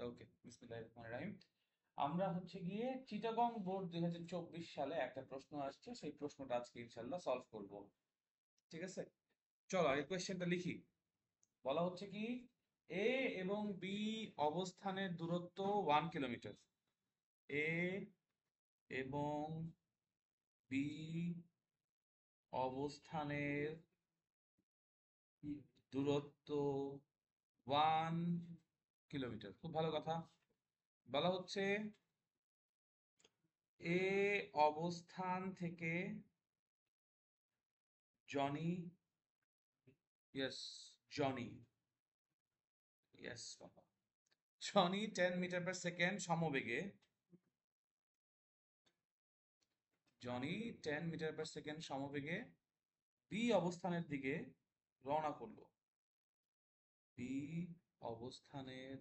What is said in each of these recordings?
ওকে, বিসমিল্লাহির রহমানির রহিম। আমরা হচ্ছে গিয়ে চিটাগং বোর্ড 2024 সালে একটা প্রশ্ন আসছে, সেই প্রশ্নটা আজকে ইনশাল্লাহ সলভ করব। ঠিক আছে, চলো এই কোয়েশ্চেনটা লিখি। বলা হচ্ছে কি, এ এবং বি অবস্থানের দূরত্ব 1 কিলোমিটার। এ এবং বি অবস্থানের দূরত্ব 1 কিলোমিটার। খুব ভালো কথা। বলা হচ্ছে এ অবস্থান থেকে জনি, ইয়েস, জনি, ইয়েস বাবা, জনি 10 মিটার পার সেকেন্ড সমবেগে, জনি 10 মিটার পার সেকেন্ড সমবেগে বি অবস্থানের দিকে রওনা করলো। বি অবস্থানের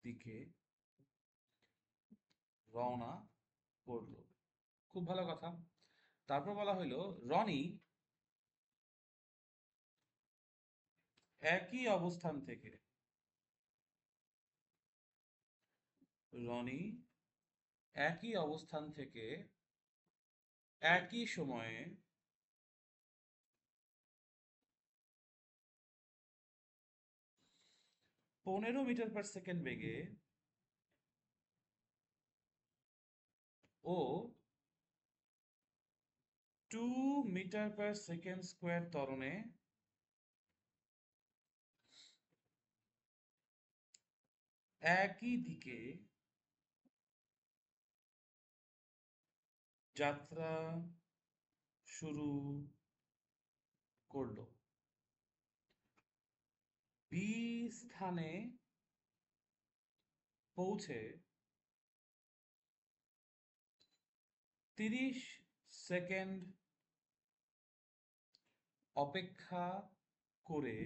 দিকে রওনা করলো। খুব ভালো কথা। তারপর বলা হইলো রনি একই অবস্থান থেকে, রনি একই অবস্থান থেকে একই সময়ে 15 মিটার পার সেকেন্ড বেগে ও 2 মিটার পার সেকেন্ড স্কোয়ার ত্বরণে একই দিকে যাত্রা শুরু করলো। বি স্থানে পৌঁছে 30 সেকেন্ড অপেক্ষা করে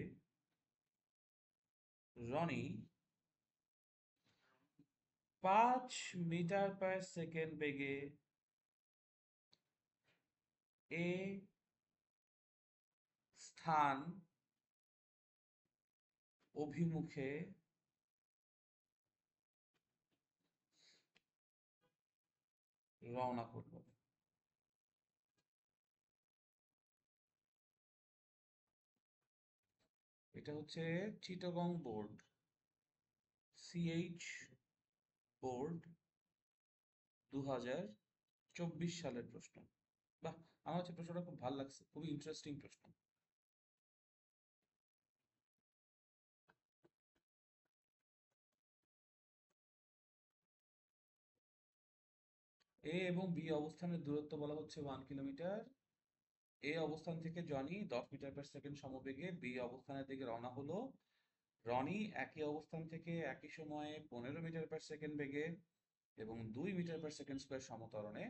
রনি 5 মিটার পার সেকেন্ড বেগে এ স্থান অভিমুখে রওনা করলো। এটা হচ্ছে চিটাগং বোর্ড, সিএইচ বোর্ড 2024 সালের প্রশ্ন। বাহ, আমার হচ্ছে প্রশ্নটা খুব ভালো লাগছে, খুবই ইন্টারেস্টিং প্রশ্ন। এ এবং বি অবস্থানের দূরত্ব বলা হচ্ছে 1 কিলোমিটার। এ অবস্থান থেকে জনি 10 মিটার পার সেকেন্ড সমবেগে বি অবস্থানের দিকে রওনা হলো। রনি একই অবস্থান থেকে একই সময়ে 15 মিটার পার সেকেন্ড বেগে এবং 2 মিটার পার সেকেন্ড স্কোয়ার সমত্বরণে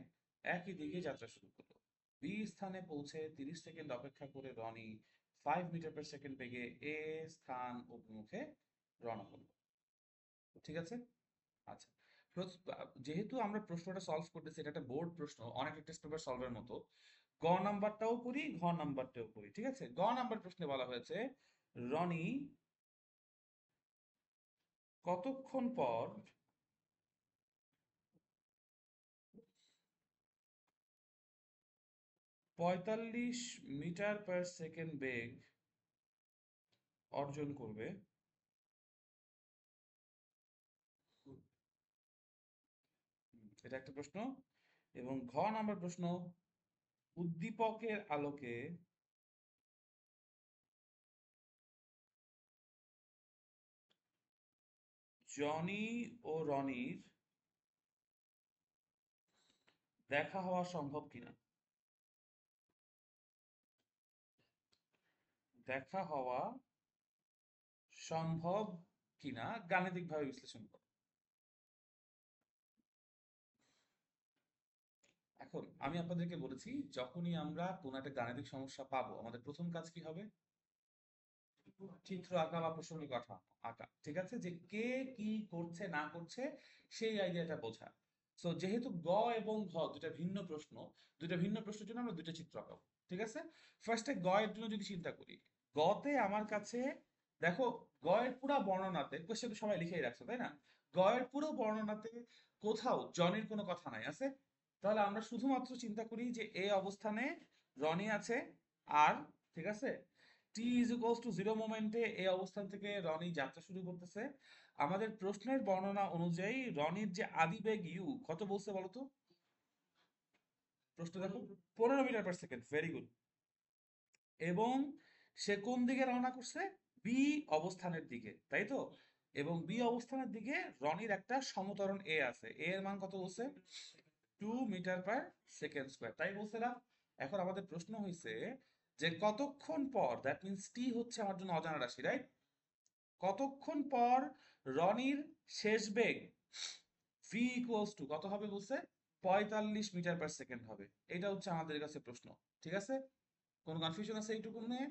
একই দিকে যাত্রা শুরু করলো। বি স্থানে পৌঁছে 30 সেকেন্ড অপেক্ষা করে রনি 5 মিটার পার সেকেন্ড বেগে এ স্থান অভিমুখে রওনা করলো। ঠিক আছে, আচ্ছা। যেহেতু আমরা প্রশ্নটা সলভ করতেছি, এটা একটা বোর্ড প্রশ্ন, অনেক টেস্ট পেপার সলভের মতো, গ নাম্বারটাও করি, ঘ নাম্বারটাও করি। ঠিক আছে, গ নাম্বার প্রশ্নে বলা হয়েছে রনি কতক্ষণ পর 45 মিটার পার সেকেন্ড বেগ অর্জন করবে। এটা একটা প্রশ্ন। এবং ঘ নাম্বার প্রশ্ন, উদ্দীপকের আলোকে জনি ও রনির দেখা হওয়া সম্ভব কিনা, দেখা হওয়া সম্ভব কিনা গাণিতিকভাবে বিশ্লেষণ করো। এখন আমি আপনাদেরকে বলেছি, যখনই আমরা কোনো একটা গাণিতিক সমস্যা পাবো, আমাদের প্রথম কাজ কি হবে? চিত্র আঁকা বা প্রসঙ্গিক কথা আঁকা। ঠিক আছে, যে কে কি করছে না করছে সেই আইডিয়াটা বোঝা। সো যেহেতু গ এবং ঘ দুটা ভিন্ন প্রশ্ন, দুটা ভিন্ন প্রশ্নের জন্য আমরা দুইটা চিত্র আঁকাবো। ঠিক আছে, ফার্স্টে গ এর জন্য যদি চিন্তা করি, গতে আমার কাছে দেখো, গয়ের পুরা বর্ণনাতে, কোশ্চেন তো সবাই লিখেই রাখছো তাই না? গয়ের পুরো বর্ণনাতে কোথাও জনির কোনো কথা নাই আছে। তাহলে আমরা শুধুমাত্র চিন্তা করি যে এ অবস্থানে রনি আছে, আর ঠিক আছে, টি ইজ ইকুয়ালস টু জিরো মোমেন্টে এ অবস্থান থেকে রনি যাত্রা শুরু করতেছে। আমাদের প্রশ্নের বর্ণনা অনুযায়ী রনির যে আদিবেগ ইউ কত বলছে বলো তো? প্রশ্ন দেখো, 15 metre per second, very good. এবং সে কোন দিকে রওনা করছে? বি অবস্থানের দিকে, তাই তো? এবং বি অবস্থানের দিকে রনির একটা সমতরণ এ আছে, এ এর মান কত বলছে? 2 মিটার পার সেকেন্ড স্কোয়ার, তাই বলছে না? এখন আমাদের প্রশ্ন হয়েছে যে কতক্ষণ পর, দ্যাট মিনস টি হচ্ছে আমার জন্য অজানা রাশি, রাইট? কতক্ষণ পর রনির শেষ বেগ ভি ইকুয়ালস টু কত হবে বলছে? 45 মিটার পার সেকেন্ড হবে। এটা হচ্ছে আমাদের কাছে প্রশ্ন, ঠিক আছে? কোনো কনফিউশন আছে এইটুকু নিয়ে?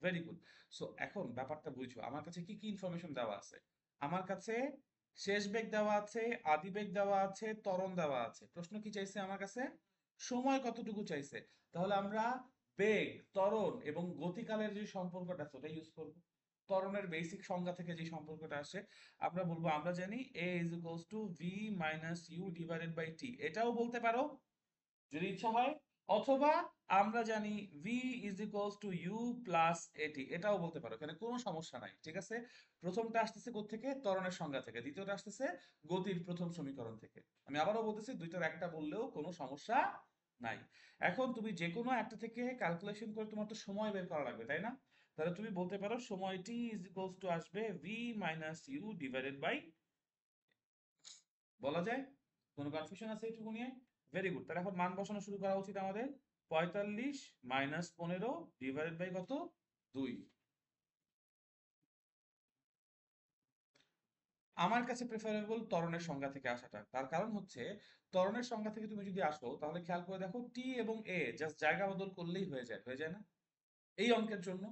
Very good. সো এখন ব্যাপারটা বুঝো, আমার কাছে কি কি ইনফরমেশন দেওয়া আছে। আমার কাছে শেষ বেগ দেওয়া আছে, আদি বেগ দেওয়া আছে, ত্বরণ দেওয়া আছে। প্রশ্ন কি চাইছে আমার কাছে? সময় কতটুকু চাইছে। তাহলে আমরা বেগ, ত্বরণ এবং গতিকালের যে সম্পর্কটা আছে ওটা ইউজ করব। ত্বরণের বেসিক সংজ্ঞা থেকে যে সম্পর্কটা আসে, আমরা বলবো, আমরা জানি a is equals to V minus you divided by T, এটাও বলতে পারো যদি ইচ্ছা হয়। অথবা আমরা জানি v is equals to you plus at, এটাও বলতে পারো, এখানে কোনো সমস্যা নাই, ঠিক আছে? প্রথমটা আসতেছে কোত্থেকে? ত্বরণের সংজ্ঞা থেকে। দ্বিতীয়টা আসতেছে গতির প্রথম সমীকরণ থেকে। আমি আবারও বলতেছি, দুইটার একটা বললেও কোনো সমস্যা নাই। এখন তুমি যে কোনো একটা থেকে ক্যালকুলেশন করে তোমার তো সময় বের করা লাগবে তাই না? তাহলে তুমি বলতে পারো সময়টি ইজ ইকুয়ালস টু আসবে v minus you divided by, বলা যায়? কোনো কনফিউশন আছে এইটুকু নিয়ে? Very good. তাহলে এখন মান বসানো শুরু করা উচিত আমাদের। 45 - 15 ডিভাইডেড বাই কত? 2। আমার কাছে প্রেফারেবল ত্বরণের সংজ্ঞা থেকে আসাটা। তার কারণ হচ্ছে, ত্বরণের সংজ্ঞা থেকে তুমি যদি আসো তাহলে খেয়াল করে দেখো, টি এবং এ জাস্ট জায়গা বদল করলেই হয়ে যায় না এই অঙ্কের জন্য?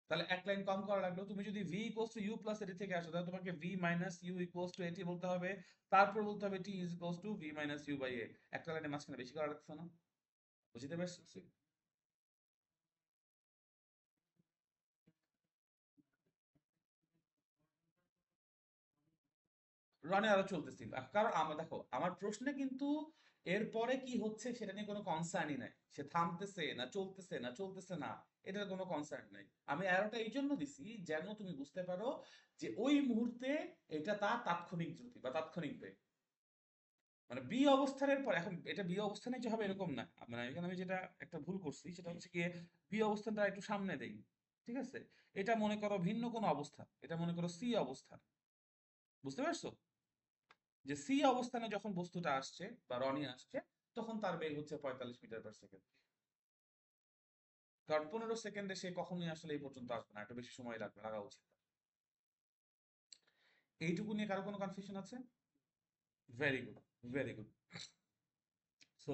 তাহলে এক লাইন কম করা লাগলো। তুমি যদি v equals to you plus at থেকে আসো, তাহলে তোমাকে v minus U equals to at বলতে হবে। তারপর বলতে হবে t is equals to v minus U by A. একটা লাইনের মাঝখানে বেশি করা লাগছে না? বুঝতে পারছি? রানে আরো চলতেছিল, কারণ আমরা দেখো আমার প্রশ্নে কিন্তু এরপরে কি হচ্ছে সেটা নিয়ে কোনো কনসার্নই নাই। সে থামতেছে না চলতেছে না চলতেছে না, এটার কোনো কনসার্ন নাই। আমি অ্যারোটা এই জন্য দিছি যেন তুমি বুঝতে পারো যে ওই মুহূর্তে এটা তার তাৎক্ষণিক দ্রুতি বা তাৎক্ষণিক বেগ। মানে বি অবস্থানের পর, এখন এটা বি অবস্থানে যে হবে এরকম না। মানে এখানে আমি যেটা একটা ভুল করছি সেটা হচ্ছে গিয়ে বি অবস্থানটা একটু সামনে দেই, ঠিক আছে? এটা মনে করো ভিন্ন কোনো অবস্থা, এটা মনে করো সি অবস্থান। বুঝতে পারছো যে সি অবস্থানে যখন বস্তুটা আসছে বা রনি আসছে, তখন তার বেগ হচ্ছে 45 মিটার পার সেকেন্ড। কারণ 15 সেকেন্ডে সে কখনোই আসলে এই পর্যন্ত আসবে না, একটু বেশি সময় লাগা উচিত। এইটুকু নিয়ে কারো কোনো কনফিউশন আছে? Very good, very good. So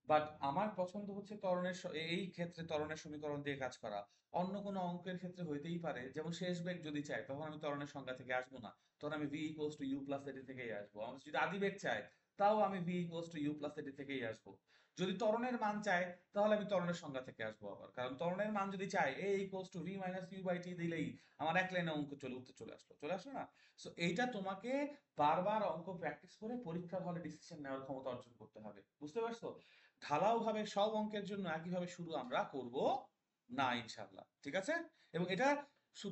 but আমার পছন্দ হচ্ছে এই ক্ষেত্রে ত্বরণের সমীকরণ দিয়ে কাজ করা। অন্য কোনো অঙ্কের ক্ষেত্রে হইতেই পারে, যেমন শেষ বেগ যদি চাই তখন আমি ত্বরণের সংজ্ঞা থেকে আসবো না, তখন আমি v equals to you plus at থেকেই আসবো। আমি যদি আদি বেগ চাই, তাও আমি v equals to you plus at থেকেই আসবো। যদি ত্বরণের মান চাই, তাহলে আমি ত্বরণের সংজ্ঞা থেকে আসবো আবার, কারণ ত্বরণের মান যদি চাই a equals to v minus U by T দিলেই আমার এক লাইনে অঙ্ক উত্তর চলে আসলো না? সো এইটা তোমাকে বারবার অঙ্ক প্র্যাকটিস করে পরীক্ষার হলে ডিসিশন নেওয়ার ক্ষমতা অর্জন করতে হবে, বুঝতে পারছো? ঢালাও ভাবে সব অঙ্কের জন্য একইভাবে শুরু আমরা করব না ইনশাআল্লাহ, ঠিক আছে? এবং এটা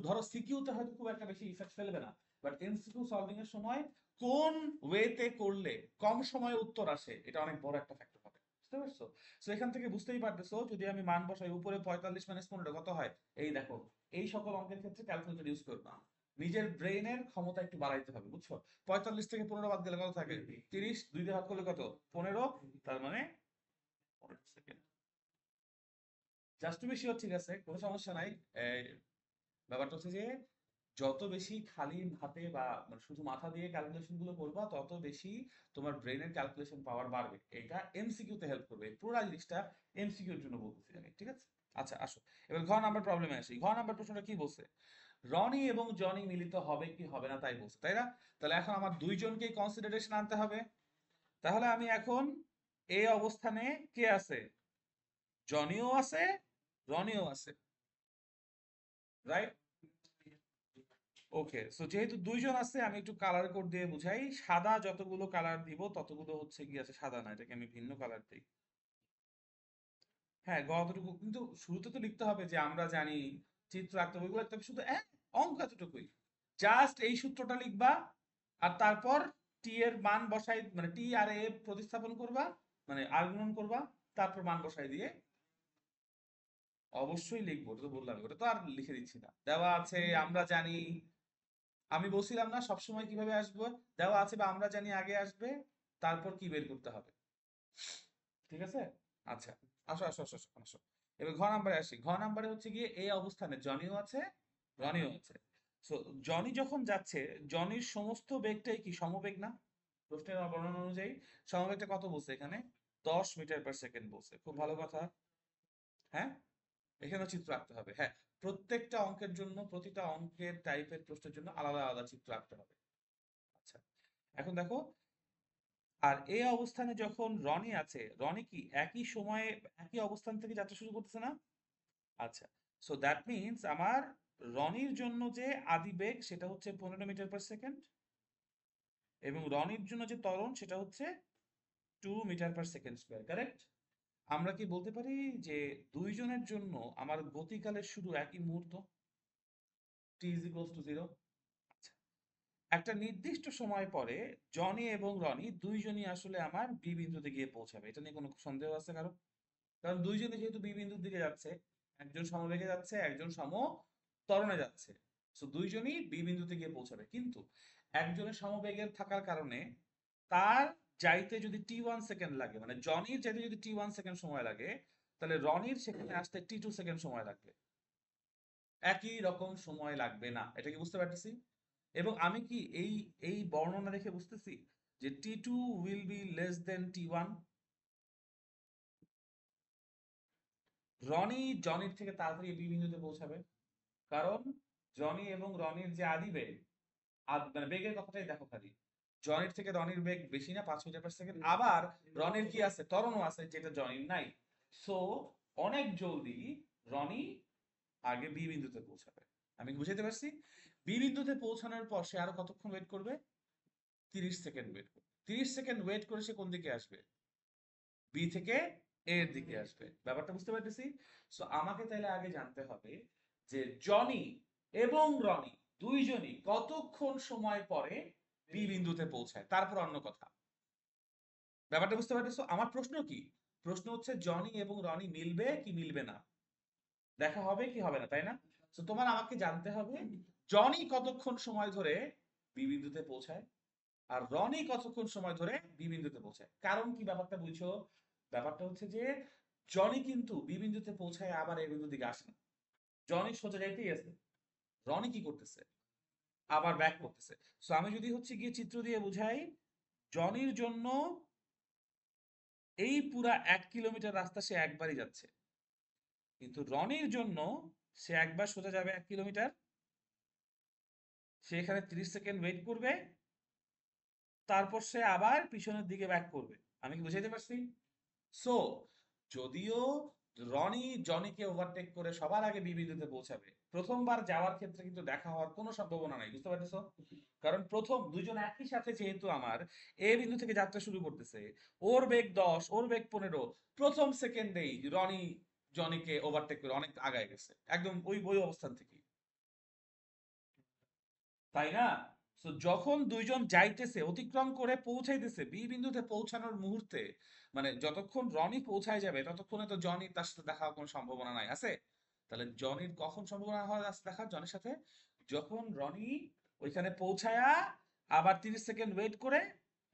ধরো সিকিউতে হয়তো খুব একটা বেশি ইফেক্ট ফেলবে না, বাট এমসিকিউ সলভিং এর সময় কোন ওয়েতে করলে কম সময়ে উত্তর আসে, এটা অনেক বড় একটা ফ্যাক্টর হবে, বুঝতে পারছো? তো এখান থেকে বুঝতেই পারতেছো, যদি আমি মান বসাই উপরে 45 - 15 কত হয়, এই দেখো। এই সকল অঙ্কের ক্ষেত্রে ক্যালকুলেটর ইউজ করবে না, নিজের ব্রেইনের ক্ষমতা একটু বাড়াইতে হবে, বুঝছো? 45 থেকে 15 বাদ গেলে কত থাকে? 30, 2 দিয়ে ভাগ করলে কত? 15। তার মানে 15 second. Just to be sure, ঠিক আছে, কোনো সমস্যা নাই। এই ব্যাপারটা হচ্ছে যে যত বেশি খালি হাতে বা মানে শুধু মাথা দিয়ে ক্যালকুলেশন গুলো করবা, তত বেশি তোমার ব্রেনের ক্যালকুলেশন পাওয়ার বাড়বে। এটা এমসিকিউ তে হেল্প করবে, পুরো জিনিসটা এমসিকিউ এর জন্য বলতেছি আমি, ঠিক আছে? আচ্ছা আসো, এবার ঘ নাম্বার প্রবলেমে আসি। ঘ নাম্বার প্রশ্নটা কি বলছে? রনি এবং জনি মিলিত হবে কি হবে না তাই বলছে, তাই না? তাহলে এখন আমার দুইজনকেই কনসিডারেশন আনতে হবে। তাহলে আমি এখন এই অবস্থানে কে আছে? জনিও আছে, রনিও আছে, রাইট? ওকে, সো যেহেতু দুইজন আছে আমি একটু কালার কোড দিয়ে বুঝাই। সাদা যতগুলো কালার দিব ততগুলো হচ্ছে কি আছে সাদা না, এটাকে আমি ভিন্ন কালার দিই। হ্যাঁ, অতটুকু কিন্তু শুরুতে তো লিখতে হবে যে আমরা জানি, চিত্র আঁকতে হবে, ওইগুলো লিখতে হবে, শুধু অঙ্ক এতটুকুই। জাস্ট এই সূত্রটা লিখবা, আর তারপর টি এর মান বসাই, মানে টি আর এ প্রতিস্থাপন করবা, মানে আর্গুমেন্ট করবা, তারপর মান বসাই দিয়ে অবশ্যই লিখবো, ওটা তো বললাম, ওটা তো আর লিখে দিচ্ছি না, দেওয়া আছে আমরা জানি। আমি বলছিলাম না সবসময় কিভাবে আসবো, দেওয়া আছে বা আমরা জানি আগে আসবে, তারপর কি বের করতে হবে। ঠিক আছে? আচ্ছা, আসো আসো আসো আসো আসো। এবার ঘ নাম্বারে আসি। ঘ নাম্বারে হচ্ছে গিয়ে এই অবস্থানে জনিও আছে, রনিও আছে। সো জনি যখন যাচ্ছে, জনির সমস্ত বেগটাই কি সমবেগ না? প্রশ্নের বর্ণনা অনুযায়ী সমবেগটা কত বলছে এখানে? 10 মিটার পার সেকেন্ড বলছে। খুব ভালো কথা। হ্যাঁ, এখানেও চিত্র আঁকতে হবে। হ্যাঁ, প্রত্যেকটা অঙ্কের জন্য, প্রতিটা অঙ্কের টাইপের প্রশ্নের জন্য আলাদা আলাদা চিত্র আঁকতে হবে। আচ্ছা, এখন দেখো, আর এই অবস্থানে যখন রনি আছে, রনি কি একই সময়ে একই অবস্থান থেকে যাত্রা শুরু করতেছে না? আচ্ছা, সো দ্যাট মিনস আমার রনির জন্য যে আদি বেগ সেটা হচ্ছে 15 মিটার পার সেকেন্ড, এবং রনির জন্য যে ত্বরণ সেটা হচ্ছে 2 metre per second square, correct? আমরা কি বলতে পারি যে দুইজনের জন্য আমার গতিকালের শুরু একই মুহূর্ত, t=0? একটা নির্দিষ্ট সময় পরে জনি এবং রনি দুইজনই আসলে আমার বি বিন্দুতে গিয়ে পৌঁছাবে, এটা নিয়ে কোনো সন্দেহ আছে কারো? কারণ দুইজনে যেহেতু বি বিন্দুর দিকে যাচ্ছে, একজন সমবেগে যাচ্ছে, একজন সম ত্বরণে যাচ্ছে, তো দুইজনই বি বিন্দুতে গিয়ে পৌঁছাবে। কিন্তু একজনের সমবেগের থাকার কারণে তার যাইতে যদি টি 1 সেকেন্ড লাগে, মানে জনির যাইতে যদি টি 1 সেকেন্ড সময় লাগে, তাহলে রনির সেখানে আসতে টি 2 সেকেন্ড সময় লাগবে। একই রকম সময় লাগবে না, এটা কি বুঝতে পারতেছি? এবং আমি কি এই এই বর্ণনা দেখে বুঝতেছি যে টি 2 উইল বি লেস দেন টি 1? রনি জনির থেকে তাড়াতাড়ি বি বিন্দুতে পৌঁছাবে, কারণ জনি এবং রনির যে আদি বেগ, মানে বেগের কথাটাই দেখো খালি, জনির থেকে রনির বেগ বেশি না, 5 মিটার পার সেকেন্ড, আবার রনির কি আছে, ত্বরণও আছে, যেটা জনির নাই। সো অনেক জলদি রনি আগে বি বিন্দুতে পৌঁছাবে। আমি কি বুঝাতে পারছি? বি বিন্দুতে পৌঁছানোর পর সে আরো কতক্ষণ ওয়েট করবে? 30 সেকেন্ড ওয়েট করবে। 30 সেকেন্ড ওয়েট করে সে কোন দিকে আসবে? বি থেকে এর দিকে আসবে। ব্যাপারটা বুঝতে পারতেছি? সো আমাকে তাহলে আগে জানতে হবে যে জনি এবং রনি দুইজনই কতক্ষণ সময় পরে বি বিন্দুতে পৌঁছায়, তারপর অন্য কথা। ব্যাপারটা বুঝতে পারতেছো? আমার প্রশ্ন কি? প্রশ্ন হচ্ছে জনি এবং রনি মিলবে কি মিলবে না, দেখা হবে কি হবে না, তাই না? তো তোমার আমাকে জানতে হবে জনি কতক্ষণ সময় ধরে বি বিন্দুতে পৌঁছায়, আর রনি কতক্ষণ সময় ধরে বি বিন্দুতে পৌঁছায়। কারণ কি, ব্যাপারটা বুঝছো? ব্যাপারটা হচ্ছে যে জনি কিন্তু বি বিন্দুতে পৌঁছায় আবার এই বিন্দুর দিকে আসে না, জনি সোজা যাইতেই আছে। রনি কি করতেছে? আবার ব্যাক করতেছে। সো আমি যদি হচ্ছে গিয়ে চিত্র দিয়ে বুঝাই, জনির জন্য এই পুরা 1 কিলোমিটার রাস্তা সে একবারই যাচ্ছে, কিন্তু রনির জন্য সে একবার সোজা যাবে 1 কিলোমিটার, সে এখানে 30 সেকেন্ড ওয়েট করবে, তারপর সে আবার পিছনের দিকে ব্যাক করবে। আমি কি বুঝাইতে পারছি? সো যদিও রনি জনিকে ওভারটেক করে সবার আগে বি বিন্দুতে পৌঁছাবে, প্রথমবার যাওয়ার ক্ষেত্রে কিন্তু দেখা হওয়ার কোনো সম্ভাবনা নাই, বুঝতে পারতেছো? কারণ প্রথম দুইজন একই সাথে যেহেতু আমার এ বিন্দু থেকে যাত্রা শুরু করতেছে, ওর বেগ 10, ওর বেগ 15, প্রথম সেকেন্ডেই রনি জনিকে ওভারটেক করে অনেক আগায় গেছে, একদম ওই ওই অবস্থান থেকে, তাই না? তো যখন দুইজন যাইতেছে, অতিক্রম করে পৌঁছাইতেছে বি বিন্দুতে পৌঁছানোর মুহূর্তে, মানে যতক্ষণ রনি পৌঁছায় যাবে ততক্ষণে তো জনি তার সাথে দেখা হওয়ার কোনো সম্ভাবনা নাই, আছে? তাহলে জনির কখন সম্ভাবনা হয় দেখা জনির সাথে? যখন রনি ওইখানে পৌঁছায়া আবার 30 সেকেন্ড ওয়েট করে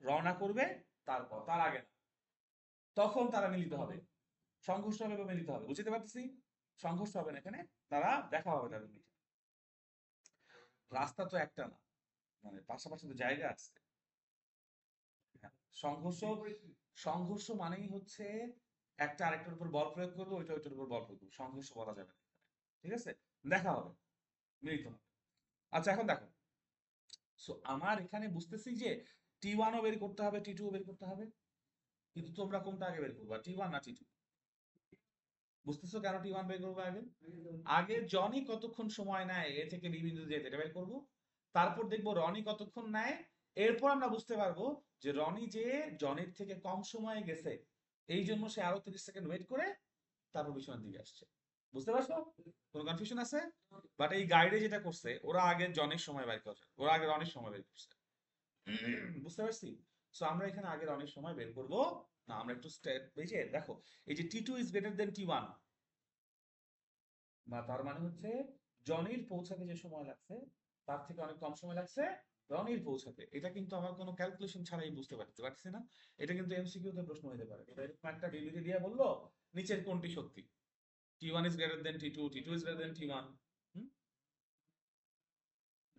রওনা করবে, তারপর তার আগে না। তখন তারা মিলিত হবে, সংঘর্ষ হবে বা মিলিত হবে, বুঝতে পারতেছি? সংঘর্ষ হবে না এখানে, তারা দেখা হবে তাদের মধ্যে। রাস্তা তো একটা না, মানে পাশাপাশি তো জায়গা আছে। হ্যাঁ, সংঘর্ষ, সংঘর্ষ মানেই হচ্ছে একটা আরেকটার উপর বল প্রয়োগ করবো, ওইটা ওইটার উপর বল প্রয়োগ করবো, সংঘর্ষ বলা যাবে না। ঠিক আছে, দেখা হবে, মিলিত হবে। আচ্ছা, এখন দেখো, সো আমার এখানে বুঝতেছি যে টি 1ও বের করতে হবে, টি 2ও বের করতে হবে, কিন্তু তোমরা কোনটা আগে বের করবা, টি 1 না টি 2? বুঝতেছো কেন টি 1 বের করবো আগে? আগে জনি কতক্ষণ সময় নেয় এ থেকে বি বিন্দুতে যেতে, এটা বের করবো। তারপর দেখবো রনি কতক্ষণ নেয়, এরপর আমরা বুঝতে পারবো যে রনি যে জনের থেকে কম সময়ে গেছে, এই জন্য সে আরো 30 সেকেন্ড ওয়েট করে তারপর পিছনের দিকে আসছে। বুঝতে পারছো? কোনো কনফিউশন আছে? বাট এই গাইডে যেটা করছে, ওরা আগে জনের সময় বের করছে, ওরা আগে রনির সময় বের করছে। বুঝতে পারছি? সো আমরা এখানে আগে রনির সময় বের করব না, আমরা একটু স্টেপ, এই যে দেখো, এই যে T two is greater than T one, বা তার মানে হচ্ছে জনির পৌঁছাতে যে সময় লাগছে তার থেকে অনেক কম সময় লাগছে রনির পৌঁছাতে। এটা কিন্তু আমার কোনো ক্যালকুলেশন ছাড়াই বুঝতে পারতে পারছি না। এটা কিন্তু এমসিকিউ তে প্রশ্ন হতে পারে, এটা এরকম একটা বিবৃতি দিয়ে বললো নিচের কোনটি সত্যি, T one is greater than T two, T two is greater than T one.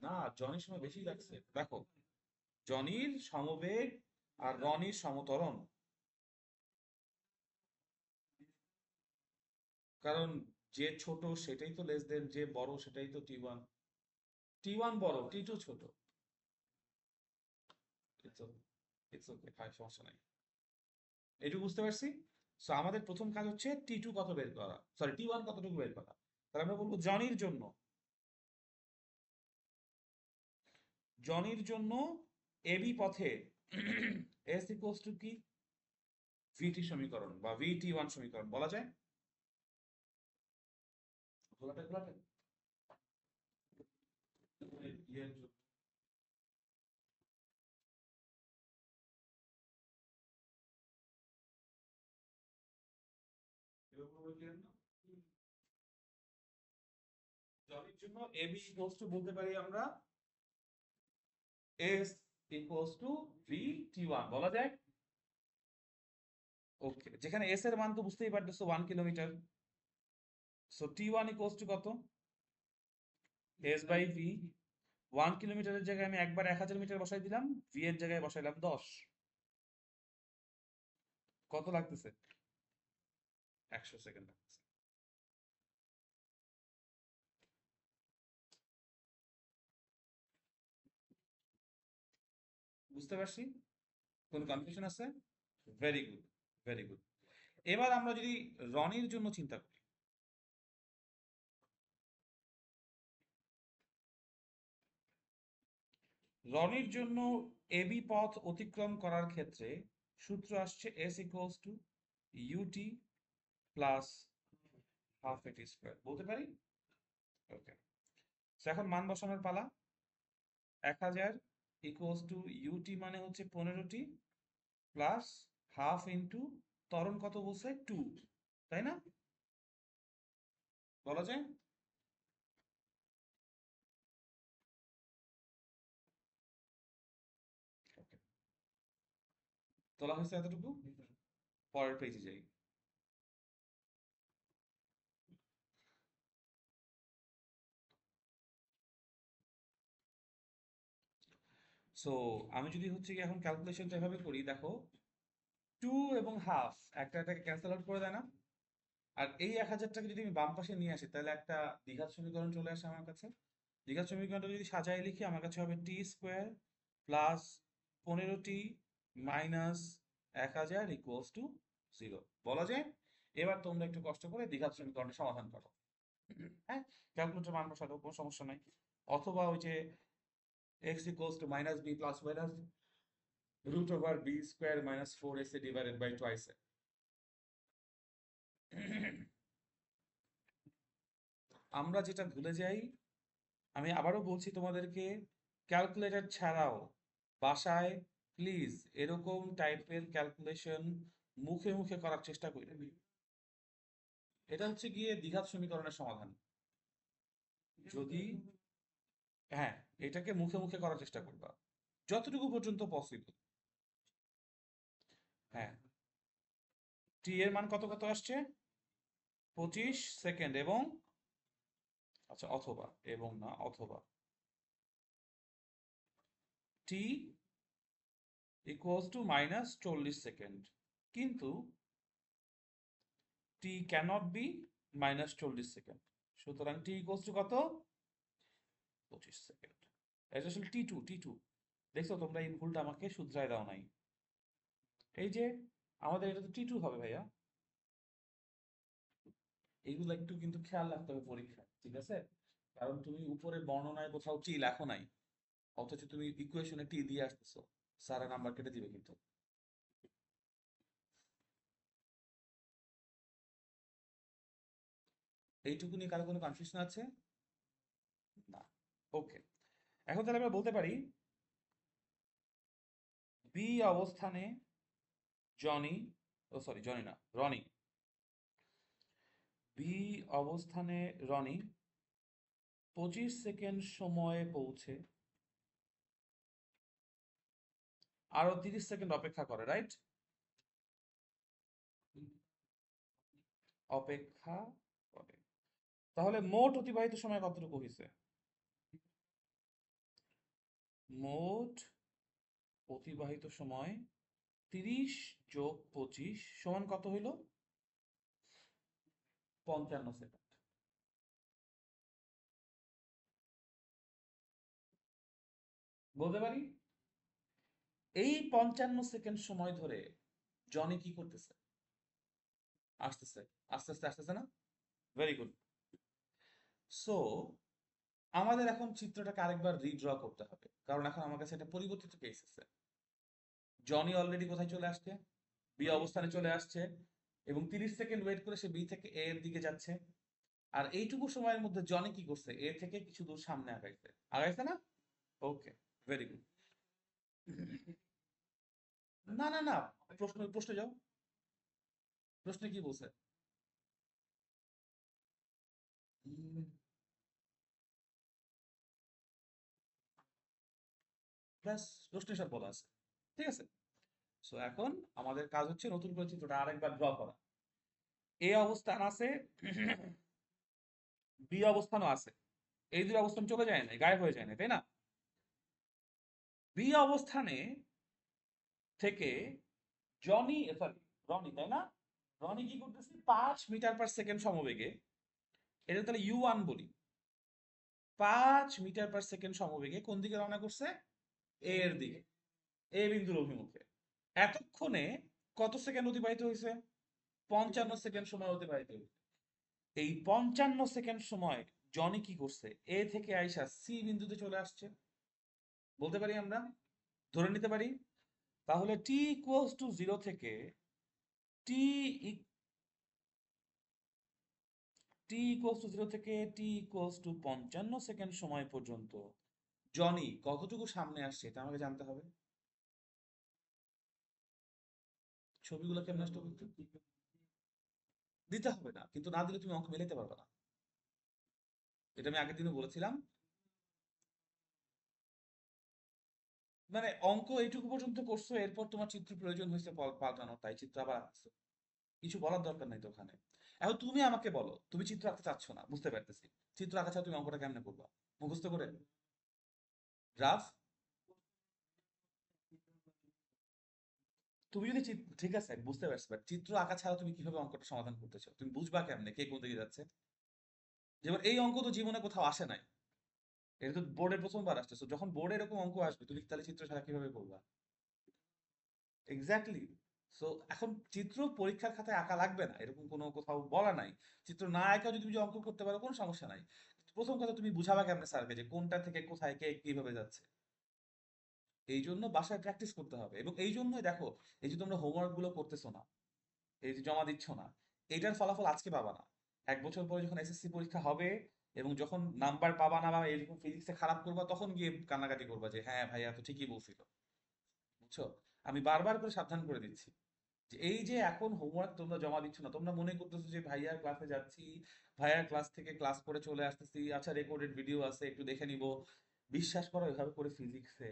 না, জনির সময় বেশি লাগছে। দেখো, জনির সমবেগ আর রনির সমত্বরণ, কারণ যে ছোট সেটাই তো লেস দেন যে বড় সেটাই তো টি ওয়ান। টি ওয়ান বড়, টি টু ছোট। ইটস ওকে, ইটস ওকে, ভাই সমস্যা নাই। এইটুকু বুঝতে পারছি। সো আমাদের প্রথম কাজ হচ্ছে টি টু কত বের করা, সরি টি ওয়ান কতটুকু বের করা। তাহলে আমরা বলবো জনির জন্য, জনির জন্য এবি পথে এস ইকুয়ালস টু কি, ভিটি সমীকরণ বা VT1 সমীকরণ বলা যায়। ঘোলাটে ঘোলাটে ইয়ের জন্য। এরকম হবে clear না? জনির জন্য এবি ইকুয়ালস টু বলতে পারি আমরা এস ইকুয়ালস টু VT1 বলা যায়। ওকে, যেখানে এস এর মান তো বুঝতেই পারতেছো 1 kilometre. So T one equals to কত, এস বাই ভি। 1 কিলোমিটারের জায়গায় আমি একবার 1000 মিটার বসাই দিলাম, ভি এর জায়গায় বসাইলাম 10। কত লাগতেছে? 100 সেকেন্ড লাগতেছে। বুঝতে পারছি? কোন কনফিউশন আছে? Very good, very good. এবার আমরা যদি রনির জন্য চিন্তা করি, রনির জন্য এবি পথ অতিক্রম করার ক্ষেত্রে সূত্র আসছে S equals to u t plus half at square, বলতে পারি। ওকে, এখন মান বসানোর পালা। 1000 ইকুয়ালস টু ইউটি মানে হচ্ছে 15টি, প্লাস হাফ ইন্টু ত্বরণ কত বলছে 2, তাই না? বলা যায়। Okay, তোলা হয়েছে এতটুকু। পরের পেজে যাই। সো আমি যদি হচ্ছে কি এখন ক্যালকুলেশনটা এভাবে করি, দেখো 2 এবং হাফ একটা এটাকে ক্যান্সেল আউট করে দেয় না? আর এই 1000টাকে যদি আমি বাম পাশে নিয়ে আসি তাহলে একটা দ্বিঘাত সমীকরণ চলে আসে আমার কাছে। দ্বিঘাত সমীকরণটা যদি সাজায় লিখি আমার কাছে হবে টি স্কোয়ার প্লাস 15টি মাইনাস 1000 ইকুয়ালস টু 0, বলা যায়। এবার তোমরা একটু কষ্ট করে দ্বিঘাত সমীকরণের সমাধান করো। হ্যাঁ, ক্যালকুলেটর মান বসালেও কোনো সমস্যা নাই। অথবা ওই যে x equals to minus b plus minus root over b square minus 4ac divided by twice a। আমরা যেটা ভুলে যাই, আমি আবারও বলছি তোমাদেরকে, ক্যালকুলেটর ছাড়াও বাসায় প্লিজ এরকম টাইপের ক্যালকুলেশন মুখে মুখে করার চেষ্টা করবে। এটা হচ্ছে গিয়ে দ্বিঘাত সমীকরণের সমাধান। যদি, হ্যাঁ, এটাকে মুখে মুখে করার চেষ্টা করবা যতটুকু পর্যন্ত পসিবল। হ্যাঁ, টি এর মান কত কত আসছে, 25 সেকেন্ড, এবং আচ্ছা অথবা, এবং না অথবা টি ইকুয়ালস টু মাইনাস 40 সেকেন্ড, কিন্তু টি ক্যানট বি মাইনাস 40 সেকেন্ড। সুতরাং টি ইকুয়ালস টু কত, 25 সেকেন্ড। এটা আসলে টি টু। দেখছো তোমরা এই ভুলটা আমাকে শুধরায় দাও নাই। এই যে আমাদের এটা তো টি টু হবে ভাইয়া। এইগুলো একটু কিন্তু খেয়াল রাখতে হবে পরীক্ষায়, ঠিক আছে? কারণ তুমি উপরে বর্ণনায় কোথাও টি লেখো নাই। অথচ তুমি ইকুয়েশনে টি দিয়ে আসতেছো, স্যারের নাম্বার কেটে দিবে কিন্তু। এইটুকু নিয়ে কারো কোনো কনফিউশন আছে? না। ওকে, এখন তাহলে আমরা বলতে পারি বি অবস্থানে জনি, ও সরি জনি না, রনি। বি অবস্থানে রনি 25 সেকেন্ড সময়ে পৌঁছে আরো 30 সেকেন্ড অপেক্ষা করে, রাইট? অপেক্ষা করে। তাহলে মোট অতিবাহিত সময় কতটুকু হয়েছে? মোট অতিবাহিত সময় 30 + 25 সমান কত হইল? 55 সেকেন্ড। বলতে পারি এই 55 সেকেন্ড সময় ধরে জনি কি করতেছে? আসতেছে, আস্তে আস্তে আসতেছে না? Very good. সো আমাদের এখন চিত্রটাকে আরেকবার রিড্র করতে হবে, কারণ এখন আমার কাছে একটা পরিবর্তিত কেস আছে। জনি অলরেডি কোথায় চলে আসছে? বি অবস্থানে চলে আসছে, এবং 30 সেকেন্ড ওয়েট করে সে বি থেকে এ এর দিকে যাচ্ছে। আর এইটুকু সময়ের মধ্যে জনি কি করছে? এ থেকে কিছু দূর সামনে আগাইছে, আগাইছে না? ওকে, ভেরি গুড। না না না, প্রশ্নে যাও। প্রশ্নে কি বলছে? প্লাস প্রশ্নে সব বলা আছে, ঠিক আছে। সো এখন আমাদের কাজ হচ্ছে নতুন করে চিত্রটা আরেকবার ড্র করা। এ অবস্থান আছে, বি অবস্থানও আছে, এই দুই অবস্থান চলে যায় না, গায়েব হয়ে যায় না, তাই না? বি অবস্থানে থেকে জনি, সরি রনি, তাই না? রনি কি করতেছে? 5 মিটার/সেকেন্ড সমবেগে, এটা তাহলে U1 বলি। 5 মিটার/সেকেন্ড সমবেগে কোন দিকে রওনা করছে? এ এর দিকে, এ বিন্দুর অভিমুখে। এতক্ষণে কত সেকেন্ড অতিবাহিত হয়েছে? 55 সেকেন্ড সময় অতিবাহিত হয়েছে। এই 55 সেকেন্ড সময় জনি কি করছে? এ থেকে আইসা সি বিন্দুতে চলে আসছে। বলতে পারি আমরা, ধরে নিতে পারি। তাহলে t = 0 থেকে টি t = 0 থেকে t = 55 সেকেন্ড সময় পর্যন্ত জনি কতটুকু সামনে আসছে এটা আমাকে জানতে হবে। ছবিগুলো কেমন আসতো কিন্তু দিতে হবে না, কিন্তু না দিলে তুমি অঙ্ক মেলাতে পারবে না। এটা আমি আগের দিনও বলেছিলাম। মানে অঙ্ক এইটুকু পর্যন্ত করছো, এরপর তোমার চিত্র প্রয়োজন হয়েছে পাল্টানো, তাই চিত্র আবার আঁকছো। কিছু বলার দরকার নাই তো ওখানে। এখন তুমি আমাকে বলো, তুমি চিত্র আঁকতে চাচ্ছ না, বুঝতে পারতেছি। চিত্র আঁকা ছাড়া তুমি অঙ্কটা কেমনে করবা? মুখস্থ করে? গ্রাফ? তুমি যদি ঠিক আছে বুঝতে পারছি, বাট চিত্র আঁকা ছাড়া তুমি কিভাবে অঙ্কটা সমাধান করতেছো? তুমি বুঝবা কেমনে কে কোন দিকে যাচ্ছে? যেমন এই অঙ্ক তো জীবনে কোথাও আসে নাই, এটা তো বোর্ডে প্রথমবার আসছে। So যখন বোর্ডে এরকম অঙ্ক আসবে তুমি তাহলে চিত্র ছাড়া কিভাবে করবা? এক্স্যাক্টলি। সো এখন চিত্র পরীক্ষার খাতায় আঁকা লাগবে না এরকম কোনো কোথাও বলা নাই। চিত্র না আঁকা যদি তুমি অঙ্ক করতে পারো কোনো সমস্যা নাই। প্রথম কথা, তুমি বুঝাবা কেমনে স্যারকে যে কোনটা থেকে কোথায় কে কিভাবে যাচ্ছে? এই জন্য বাসায় প্র্যাকটিস করতে হবে, এবং এই জন্যই দেখো, এই যে তোমরা হোমওয়ার্ক গুলো করতেছো না, এই যে জমা দিচ্ছ না, এটার ফলাফল আজকে পাবা না। 1 বছর পরে যখন এসএসসি পরীক্ষা হবে, এবং যখন নাম্বার পাবা না বা এরকম ফিজিক্সে খারাপ করবা, তখন গিয়ে কান্নাকাটি করবা যে হ্যাঁ ভাইয়া তো ঠিকই বলছিল। বুঝছো? আমি বারবার করে সাবধান করে দিচ্ছি যে এই যে এখন হোমওয়ার্ক তোমরা জমা দিচ্ছ না, তোমরা মনে করতেছো যে ভাইয়ার ক্লাসে যাচ্ছি, ভাইয়ার ক্লাস থেকে ক্লাস করে চলে আসতেছি, আচ্ছা রেকর্ডেড ভিডিও আছে একটু দেখে নিব। বিশ্বাস করো, এভাবে করে ফিজিক্সে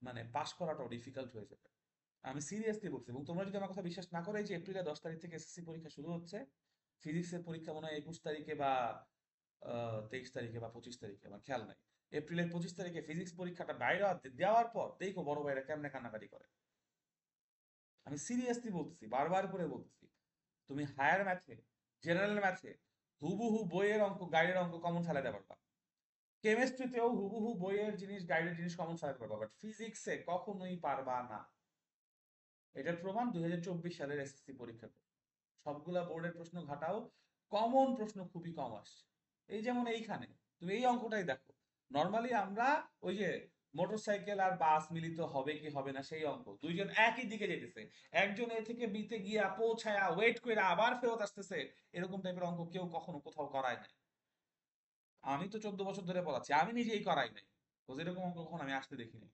মানে পাশ করাটাও ডিফিকাল্ট হয়ে যাবে। আমি সিরিয়াসলি বলছি, এবং তোমরা যদি আমার কথা বিশ্বাস না করো, এই যে এপ্রিলের 10 তারিখ থেকে এসএসসি পরীক্ষা শুরু হচ্ছে। ফিজিক্সের পরীক্ষা মনে হয় 21 তারিখে বা 23 তারিখে বা 25 তারিখে, আমার খেয়াল নাই। এপ্রিলের 25 তারিখে ফিজিক্স পরীক্ষাটা বাইরে দেওয়ার পর দেখো বড় ভাইরা কেমনে কান্নাকাটি করে। আমি সিরিয়াসলি বলতেছি, বারবার করে বলতেছি। তুমি হায়ার ম্যাথে, জেনারেল ম্যাথে হুবহু বইয়ের অঙ্ক, গাইডের অঙ্ক কমন ফেলাতে পারবা। কেমিস্ট্রিতেও হুবহু বইয়ের জিনিস, গাইডের জিনিস কমন ফেলাতে পারবা, বাট ফিজিক্সে কখনোই পারবা না। এটার প্রমাণ 2024 সালের এসএসসি পরীক্ষাতে সবগুলা বোর্ডের প্রশ্ন ঘাটাও, কমন প্রশ্ন খুবই কম আসছে। এই যেমন এইখানে তুমি এই অঙ্কটাই দেখো। নর্মালি আমরা ওই যে মোটরসাইকেল আর বাস মিলিত হবে কি হবে না সেই অঙ্ক, দুইজন একই দিকে যেতেছে, একজন এ থেকে বিতে গিয়া পৌঁছায়া ওয়েট করে আবার ফেরত আসতেছে, এরকম টাইপের অঙ্ক কেউ কখনো কোথাও করায় নাই। আমি তো 14 বছর ধরে পড়াচ্ছি, আমি নিজেই করাই নাই, তো যেরকম অঙ্ক কখন আমি আসতে দেখিনি।